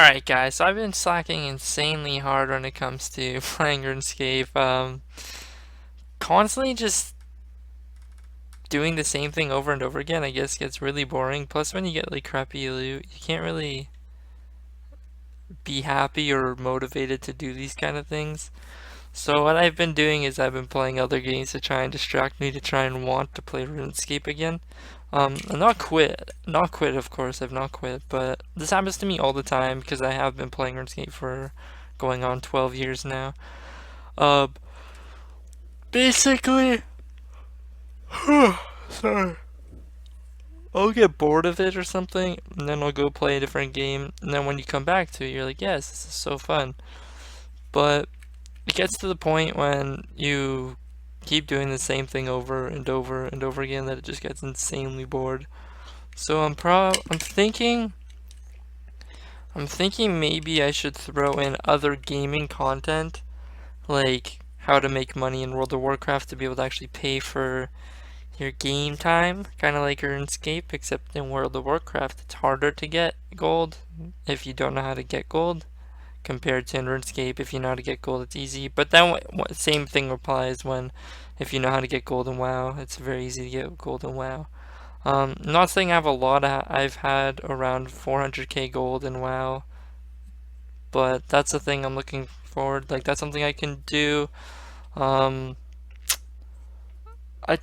Alright guys, so I've been slacking insanely hard when it comes to playing RuneScape. Constantly just doing the same thing over and over again, I guess gets really boring. Plus when you get like crappy loot, you can't really be happy or motivated to do these kind of things. So what I've been doing is I've been playing other games to try and distract me to try and want to play RuneScape again. And not quit of course, I've not quit, but this happens to me all the time because I have been playing RuneScape for going on 12 years now. Um, Basically, sorry, I'll get bored of it or something, and then I'll go play a different game, and then when you come back to it, you're like, yes, this is so fun. But it gets to the point when you keep doing the same thing over and over and over again that it just gets insanely bored. So I'm thinking maybe I should throw in other gaming content like how to make money in World of Warcraft to be able to actually pay for your game time, kind of like RuneScape, except in World of Warcraft it's harder to get gold if you don't know how to get gold compared to in RuneScape. If you know how to get gold, it's easy. But then same thing applies when if you know how to get gold in WoW, it's very easy to get gold in WoW. Not saying I have a lot. I've had around 400k gold in WoW, but that's the thing I'm looking forward. Like that's something I can do. Um, I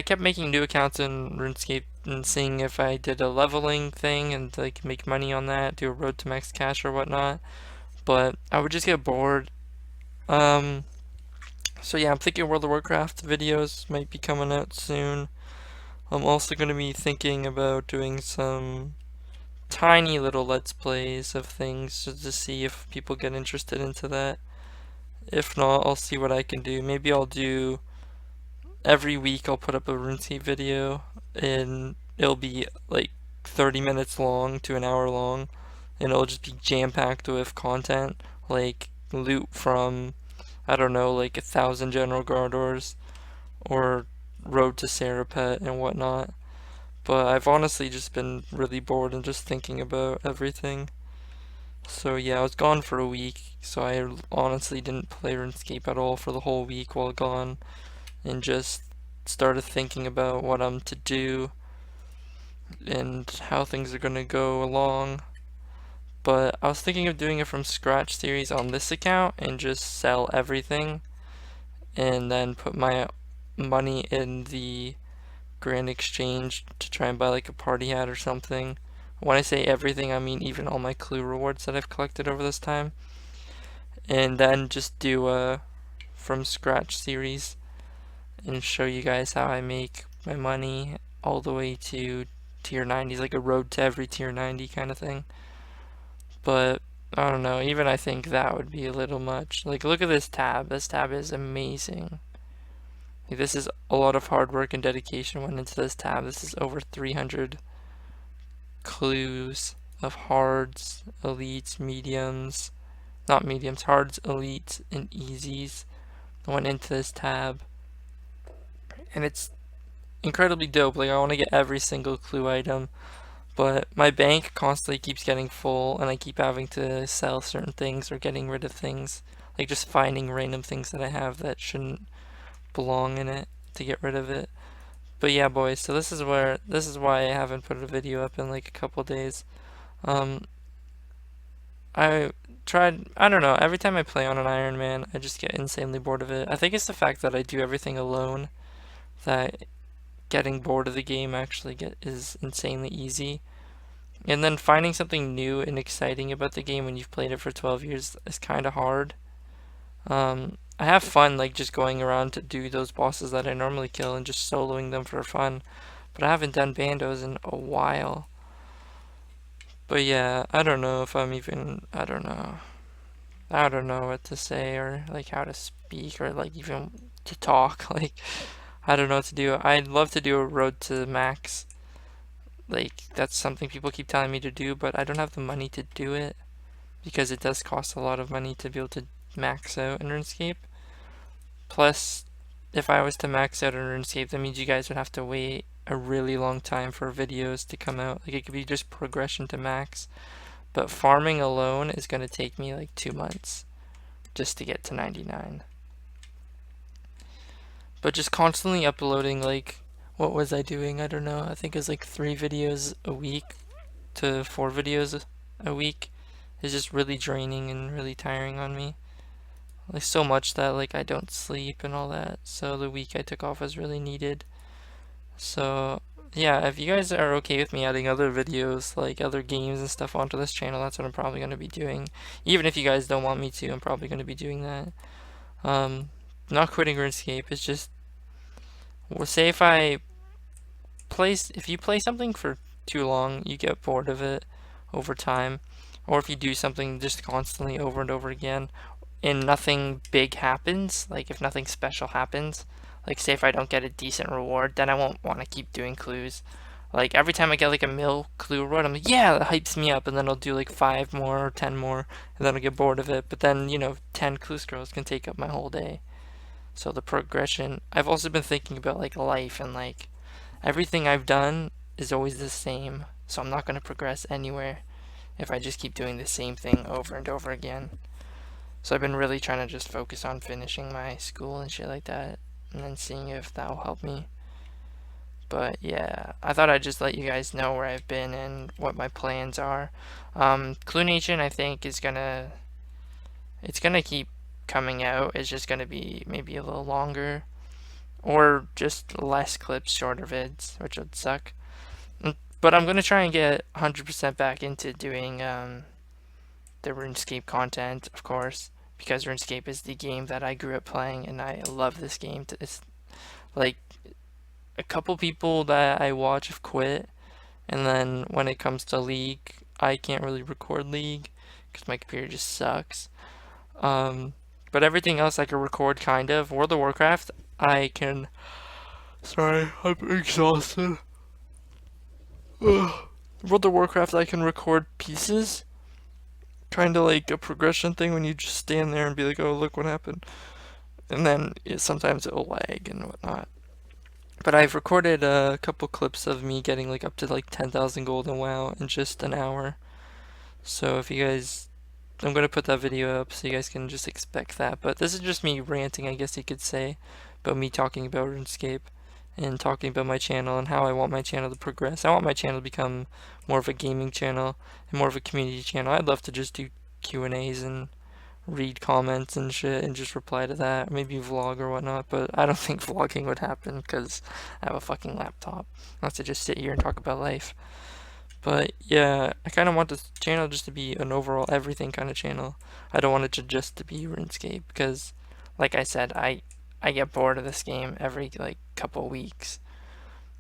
kept making new accounts in RuneScape and seeing if I did a leveling thing and like make money on that, do a road to max cash or whatnot. But I would just get bored. Um, so yeah, I'm thinking World of Warcraft videos might be coming out soon. I'm also going to be thinking about doing some tiny little let's plays of things just to see if people get interested into that. If not, I'll see what I can do. Maybe I'll do every week I'll put up a RuneScape video and it'll be like 30 minutes long to an hour long and it'll just be jam-packed with content like loot from I don't know like 1,000 General Garderoors or Road to Sarapet and whatnot. But I've honestly just been really bored and just thinking about everything. So yeah, I was gone for a week, so I honestly didn't play RuneScape at all for the whole week while gone, and just started thinking about what I'm to do and how things are gonna go along. But I was thinking of doing it from scratch series on this account and just sell everything and then put my money in the Grand Exchange to try and buy like a party hat or something. When I say everything, I mean even all my clue rewards that I've collected over this time. And then just do a from scratch series and show you guys how I make my money all the way to tier 90s, like a road to every tier 90 kind of thing. But I don't know, even I think that would be a little much. Like look at this tab. This tab is amazing. Like, this is a lot of hard work and dedication went into this tab. This is over 300 clues of hards, elites, mediums, not mediums, hards, elites, and easies went into this tab. And it's incredibly dope. Like I want to get every single clue item, but my bank constantly keeps getting full and I keep having to sell certain things or getting rid of things. Like just finding random things that I have that shouldn't belong in it to get rid of it. But yeah, boys, so this is why I haven't put a video up in like a couple days. Um, I I don't know, every time I play on an Iron Man, I just get insanely bored of it. I think it's the fact that I do everything alone that getting bored of the game is insanely easy. And then finding something new and exciting about the game when you've played it for 12 years is kind of hard. I have fun like just going around to do those bosses that I normally kill and just soloing them for fun, but I haven't done bandos in a while. But yeah, I don't know if I'm even, I don't know what to say or like how to speak or like even to talk. Like, I don't know what to do. I'd love to do a road to max. Like, that's something people keep telling me to do, but I don't have the money to do it because it does cost a lot of money to be able to max out in RuneScape. Plus, if I was to max out in RuneScape, that means you guys would have to wait a really long time for videos to come out. Like, it could be just progression to max. but farming alone is going to take me like 2 months just to get to 99. But just constantly uploading, like, what was I doing? I don't know. I think it was like 3 videos a week to 4 videos a week is just really draining and really tiring on me. Like so much that like I don't sleep and all that. So the week I took off was really needed. So yeah, if you guys are okay with me adding other videos, like other games and stuff onto this channel, that's what I'm probably going to be doing. Even if you guys don't want me to, I'm probably going to be doing that. Not quitting RuneScape. It's just, well, say if you play something for too long, you get bored of it over time. Or if you do something just constantly over and over again, and nothing big happens, like if nothing special happens, like say if I don't get a decent reward, then I won't want to keep doing clues. Like every time I get like a mill clue reward, I'm like, yeah, that hypes me up, and then I'll do like 5 more or 10 more, and then I'll get bored of it. But then, 10 clue scrolls can take up my whole day. So the progression, I've also been thinking about like life, and like everything I've done is always the same. So I'm not going to progress anywhere if I just keep doing the same thing over and over again. So I've been really trying to just focus on finishing my school and shit like that, and then seeing if that will help me. But yeah, I thought I'd just let you guys know where I've been and what my plans are. Clue Nation, I think, it's gonna keep coming out. It's just gonna be maybe a little longer, or just less clips, shorter vids, which would suck. But I'm gonna try and get 100% back into doing the RuneScape content, of course, because RuneScape is the game that I grew up playing, and I love this game. It's like a couple people that I watch have quit, and then when it comes to League, I can't really record League because my computer just sucks. But everything else I can record kind of. World of Warcraft, I can. Sorry, I'm exhausted. Ugh. World of Warcraft, I can record pieces. Kind of like a progression thing when you just stand there and be like, oh, look what happened. And then sometimes it'll lag and whatnot. But I've recorded a couple clips of me getting like up to like 10,000 gold in WoW in just an hour. So if you guys, I'm going to put that video up so you guys can just expect that. But this is just me ranting, I guess you could say, about me talking about RuneScape and talking about my channel and how I want my channel to progress. I want my channel to become more of a gaming channel and more of a community channel. I'd love to just do Q&As and read comments and shit and just reply to that, maybe vlog or whatnot, but I don't think vlogging would happen because I have a fucking laptop. I have to just sit here and talk about life. But yeah, I kind of want this channel just to be an overall everything kind of channel. I don't want it to just to be RuneScape because, like I said, I get bored of this game every like couple weeks.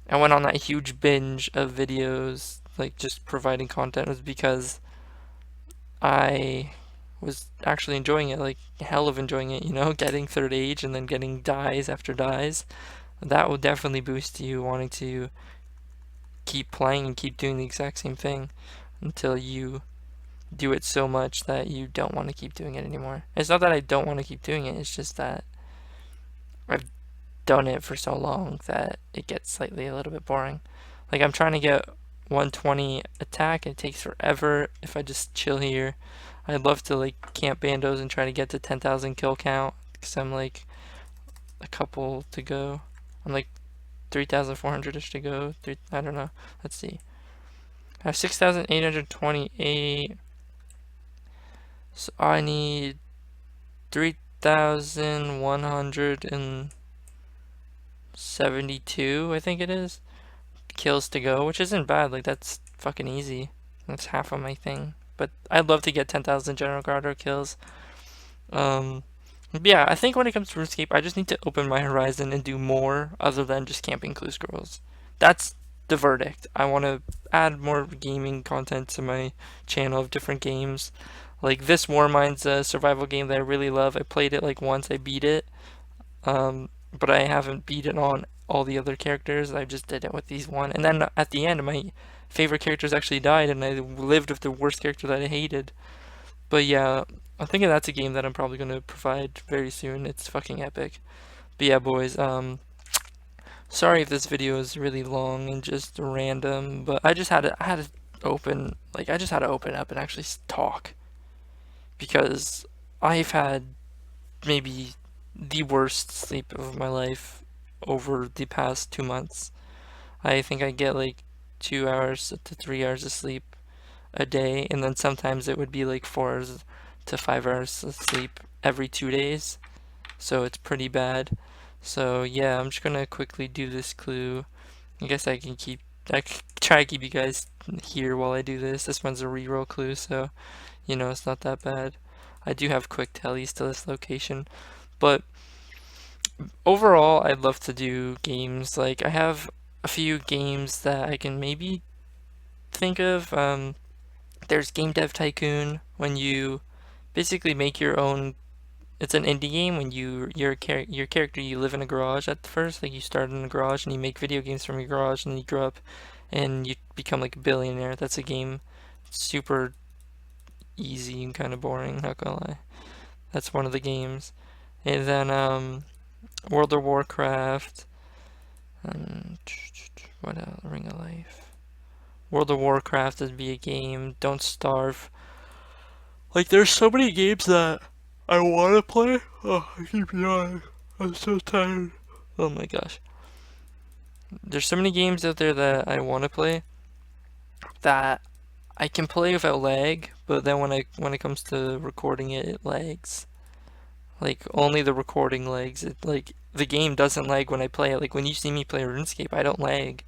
I went on that huge binge of videos, like just providing content, was because I was actually enjoying it, like hell of enjoying it, getting third age and then getting dies after dies. That will definitely boost you wanting to keep playing and keep doing the exact same thing until you do it so much that you don't want to keep doing it anymore. It's not that I don't want to keep doing it, it's just that I've done it for so long that it gets slightly a little bit boring. Like I'm trying to get 120 attack, it takes forever if I just chill here. I'd love to like camp bandos and try to get to 10,000 kill count because I'm like a couple to go. I'm like 3,400ish to go. I don't know. Let's see. I have 6,828. So I need 3,172, I think it is, kills to go, which isn't bad. Like that's fucking easy. That's half of my thing. But I'd love to get 10,000 General Guard kills. Yeah, I think when it comes to RuneScape, I just need to open my horizon and do more other than just camping clue scrolls. That's the verdict. I want to add more gaming content to my channel of different games. Like this Warmind's a survival game that I really love. I played it like once, I beat it. But I haven't beat it on all the other characters. I just did it with these one. And then at the end, my favorite characters actually died, and I lived with the worst character that I hated. But yeah, I think that's a game that I'm probably going to provide very soon. It's fucking epic. But yeah, boys, sorry if this video is really long and just random, but I had I just had to open up and actually talk because I've had maybe the worst sleep of my life over the past 2 months. I think I get like 2 hours to 3 hours of sleep a day, and then sometimes it would be like 4 hours to 5 hours of sleep every 2 days. So it's pretty bad. So yeah, I'm just gonna quickly do this clue. I guess I can try to keep you guys here while I do this. This one's a reroll clue, so it's not that bad. I do have quick tellies to this location, but overall, I'd love to do games. Like I have a few games that I can maybe think of. There's Game Dev Tycoon when you basically make your own. It's an indie game when your character, you live in a garage at first, like you start in a garage and you make video games from your garage, and then you grow up and you become like a billionaire. That's a game. Super easy and kind of boring, not gonna lie. That's one of the games. And then World of Warcraft. Um, what else? Ring of Life. World of Warcraft would be a game. Don't Starve. Like, there's so many games that I want to play. Oh, I keep yawning. I'm so tired. Oh my gosh. There's so many games out there that I want to play that I can play without lag, but then when it comes to recording it, it lags. Like, only the recording lags. Like, the game doesn't lag when I play it. Like, when you see me play RuneScape, I don't lag.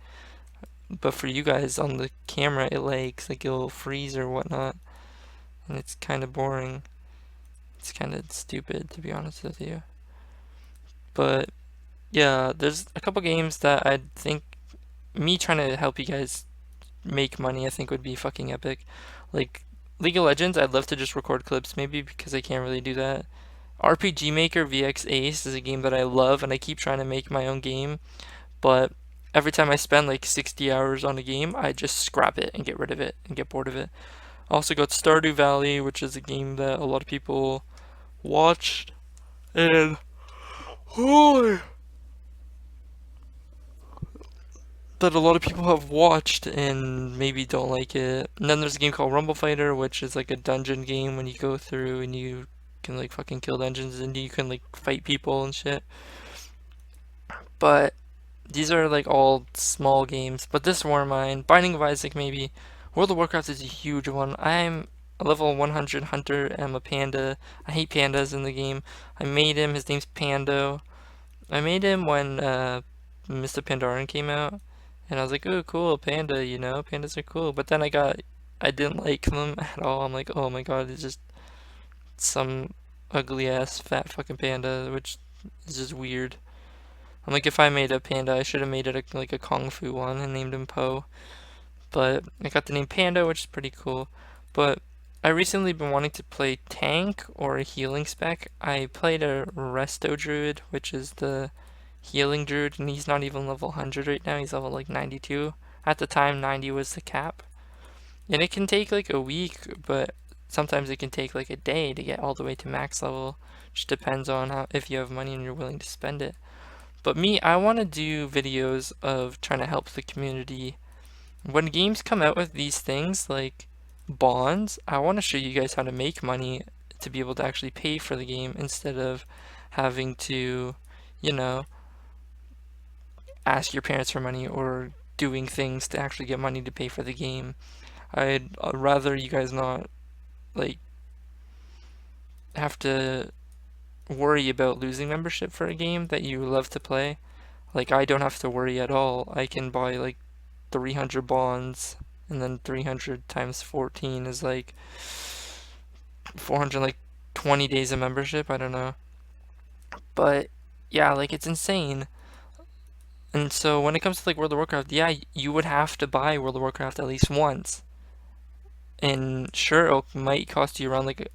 But for you guys on the camera, it lags. Like, it'll freeze or whatnot. And it's kind of boring. It's kind of stupid, to be honest with you. But yeah, there's a couple games that I think me trying to help you guys make money, I think would be fucking epic. Like League of Legends, I'd love to just record clips, maybe because I can't really do that. RPG Maker VX Ace is a game that I love, and I keep trying to make my own game, but every time I spend like 60 hours on a game, I just scrap it and get rid of it and get bored of it. I also got Stardew Valley, which is a game that a lot of people watched, and holy, that a lot of people have watched and maybe don't like it. And then there's a game called Rumble Fighter, which is like a dungeon game when you go through and you can like fucking kill dungeons and you can like fight people and shit. But these are like all small games. But this one of mine, Binding of Isaac maybe. World of Warcraft is a huge one. I'm a level 100 hunter. I'm a panda. I hate pandas in the game. I made him. His name's Pando. I made him when Mr. Pandaren came out, and I was like, "Oh, cool, panda, pandas are cool." But then I didn't like them at all. I'm like, "Oh my God, it's just some ugly ass fat fucking panda," which is just weird. I'm like, if I made a panda, I should have made it like a kung fu one and named him Po. But I got the name Panda, which is pretty cool. But I recently been wanting to play tank or a healing spec. I played a Resto Druid, which is the healing druid, and he's not even level 100 right now. He's level like 92. At the time, 90 was the cap. And it can take like a week, but sometimes it can take like a day to get all the way to max level. Just depends on if you have money and you're willing to spend it. But me, I want to do videos of trying to help the community. When games come out with these things like bonds, I want to show you guys how to make money to be able to actually pay for the game instead of having to, you know, ask your parents for money or doing things to actually get money to pay for the game. I'd rather you guys not like have to worry about losing membership for a game that you love to play. Like I don't have to worry at all. I can buy like 300 bonds, and then 300 times 14 is like 400, like 20 days of membership. I don't know. But yeah, like it's insane. And so when it comes to like World of Warcraft, yeah, you would have to buy World of Warcraft at least once. And sure, it might cost you around like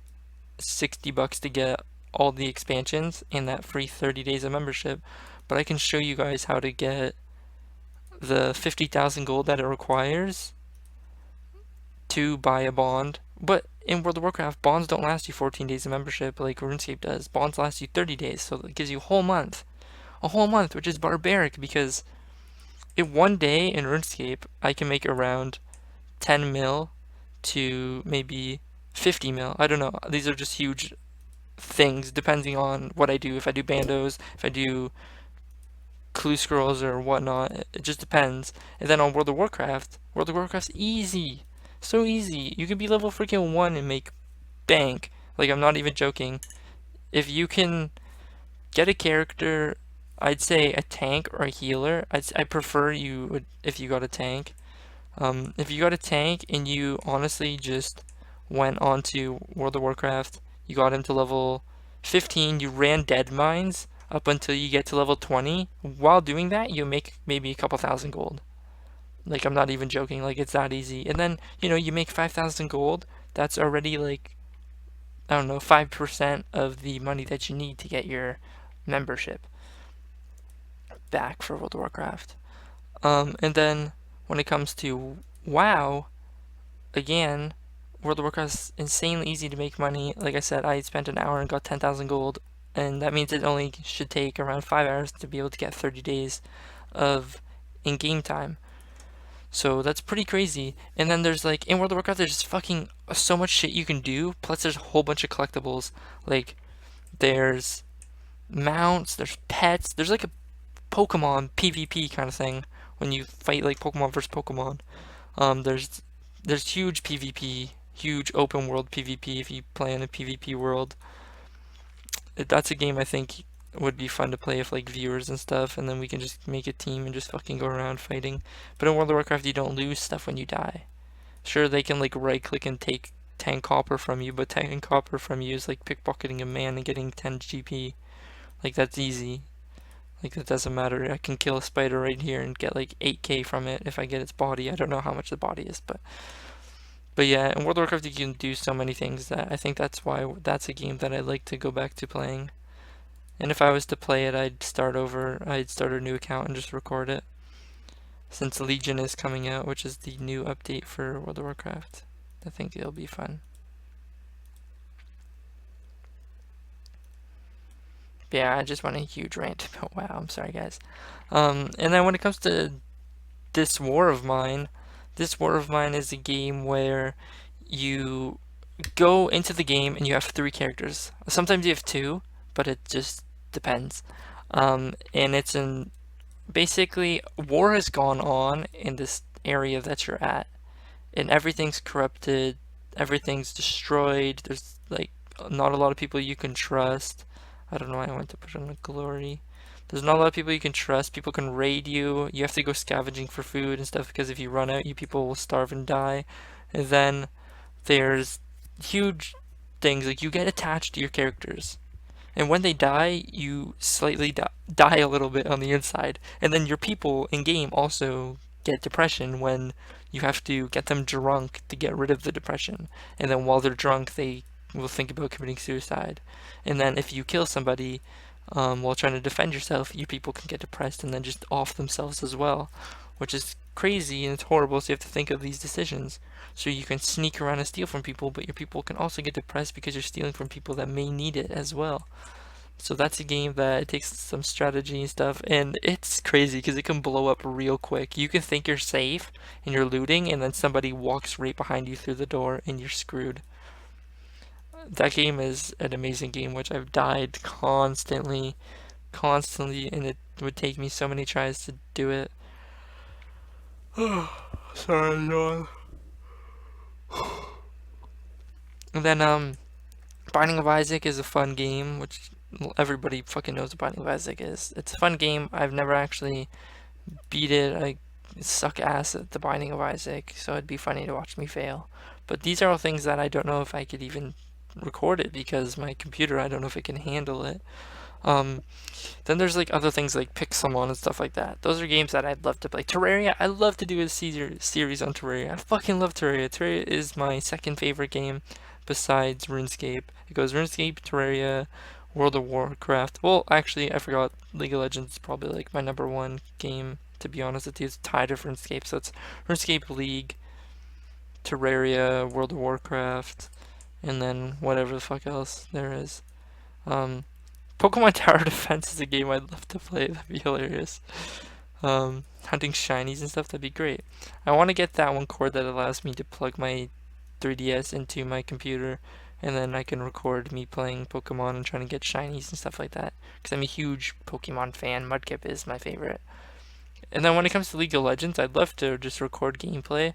$60 to get all the expansions and that free 30 days of membership. But I can show you guys how to get the 50,000 gold that it requires to buy a bond. But in World of Warcraft, bonds don't last you 14 days of membership like RuneScape does. Bonds last you 30 days, so it gives you a whole month. A whole month, which is barbaric because in one day in RuneScape, I can make around 10 mil to maybe 50 mil. I don't know. These are just huge things depending on what I do. If I do bandos, if I do clue scrolls or whatnot, it just depends. And then on World of Warcraft's easy. So easy. You can be level freaking 1 and make bank. Like, I'm not even joking. If you can get a character, I'd say a tank or a healer. I prefer you would if you got a tank. If you got a tank and you honestly just went on to World of Warcraft, you got him to level 15, you ran dead mines up until you get to level 20. While doing that, you make maybe a couple thousand gold. Like, I'm not even joking, like, it's that easy. And then, you make 5,000 gold, that's already like, I don't know, 5% of the money that you need to get your membership back for World of Warcraft. And then when it comes to WoW, again, World of Warcraft is insanely easy to make money. Like I said, I spent an hour and got 10,000 gold, and that means it only should take around 5 hours to be able to get 30 days of in-game time. So that's pretty crazy. And then there's like, in World of Warcraft, there's just fucking so much shit you can do, plus there's a whole bunch of collectibles. Like, there's mounts, there's pets, there's like a Pokemon PvP kind of thing when you fight like Pokemon versus Pokemon. There's huge PvP, huge open world PvP if you play in a PvP world. That's a game I think would be fun to play with like viewers and stuff, and then we can just make a team and just fucking go around fighting. But in World of Warcraft, you don't lose stuff when you die. Sure, they can like right click and take 10 copper from you, but 10 copper from you is like pickpocketing a man and getting 10 GP. Like, that's easy. Like, that doesn't matter. I can kill a spider right here and get like 8k from it if I get its body. I don't know how much the body is, but yeah, in World of Warcraft you can do so many things that I think that's why that's a game that I'd like to go back to playing. And if I was to play it, I'd start over. I'd start a new account and just record it. Since Legion is coming out, which is the new update for World of Warcraft, I think it'll be fun. But yeah, I just went a huge rant about WoW. I'm sorry, guys. And then when it comes to this war of mine is a game where you go into the game and you have 3 characters. Sometimes you have 2, but it just depends. And it's in basically war has gone on in this area that you're at, and everything's corrupted, everything's destroyed. There's like not a lot of people you can trust. I don't know why I went to put on a glory. There's not a lot of people you can trust. People can raid you. You have to go scavenging for food and stuff because if you run out, you people will starve and die. And then there's huge things like you get attached to your characters. And when they die, you slightly die a little bit on the inside. And then your people in game also get depression when you have to get them drunk to get rid of the depression. And then while they're drunk, they will think about committing suicide. And then if you kill somebody while trying to defend yourself, you people can get depressed and then just off themselves as well, which is crazy and it's horrible. So you have to think of these decisions. So you can sneak around and steal from people, but your people can also get depressed because you're stealing from people that may need it as well. So that's a game that it takes some strategy and stuff, and it's crazy because it can blow up real quick. You can think you're safe and you're looting, and then somebody walks right behind you through the door and you're screwed. That game is an amazing game, which I've died constantly, and it would take me so many tries to do it. Sorry, yawn. And then, Binding of Isaac is a fun game, which everybody fucking knows what Binding of Isaac is. It's a fun game. I've never actually beat it. I suck ass at the Binding of Isaac, so it'd be funny to watch me fail. But these are all things that I don't know if I could even record it because my computer, I don't know if it can handle it. Then there's like other things like Pixelmon and stuff like that. Those are games that I'd love to play. Terraria, I'd love to do a series on Terraria. I fucking love Terraria. Terraria is my second favorite game besides RuneScape. It goes RuneScape, Terraria, World of Warcraft. Well, actually, I forgot. League of Legends is probably like my number 1 game, to be honest with you. It's tied to RuneScape, so it's RuneScape, League, Terraria, World of Warcraft, and then whatever the fuck else there is. Pokemon Tower Defense is a game I'd love to play. That'd be hilarious. hunting shinies and stuff, that'd be great. I want to get that one cord that allows me to plug my 3DS into my computer, and then I can record me playing Pokemon and trying to get shinies and stuff like that. Because I'm a huge Pokemon fan. Mudkip is my favorite. And then when it comes to League of Legends, I'd love to just record gameplay.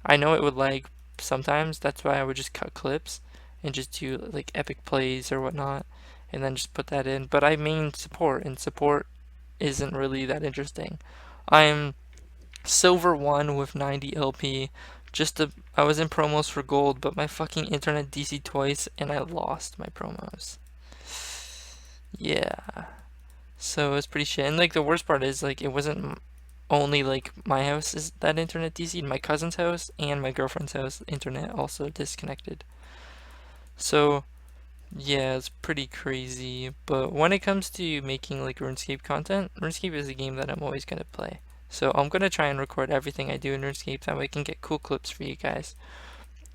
I know it would lag sometimes. That's why I would just cut clips and just do like epic plays or whatnot, and then just put that in. But I main support, and support isn't really that interesting. I'm Silver 1 with 90 LP. I was in promos for gold, but my fucking internet DC twice and I lost my promos. Yeah. So it's pretty shit. And like the worst part is like it wasn't only like my house is that internet DC'd, my cousin's house and my girlfriend's house internet also disconnected. So yeah, it's pretty crazy. But when it comes to making like RuneScape content, RuneScape is a game that I'm always gonna play. So I'm gonna try and record everything I do in RuneScape, that way I can get cool clips for you guys.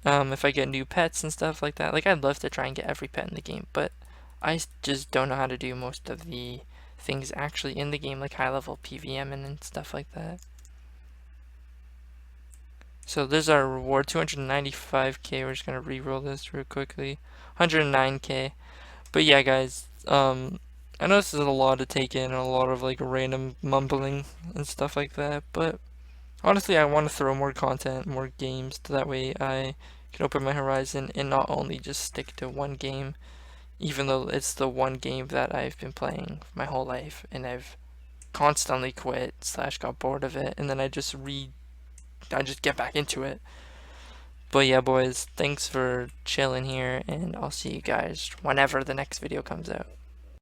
If I get new pets and stuff like that, like I'd love to try and get every pet in the game, but just don't know how to do most of the things actually in the game, like high level PVM and stuff like that. So there's our reward, 295k. We're just gonna re-roll this real quickly. 109k. But yeah, guys, I know this is a lot to take in, a lot of like random mumbling and stuff like that, but honestly, I want to throw more content, more games, so that way I can open my horizon and not only just stick to one game, even though it's the one game that I've been playing my whole life, and I've constantly quit / got bored of it, and then I just get back into it. But yeah, boys, thanks for chilling here, and I'll see you guys whenever the next video comes out.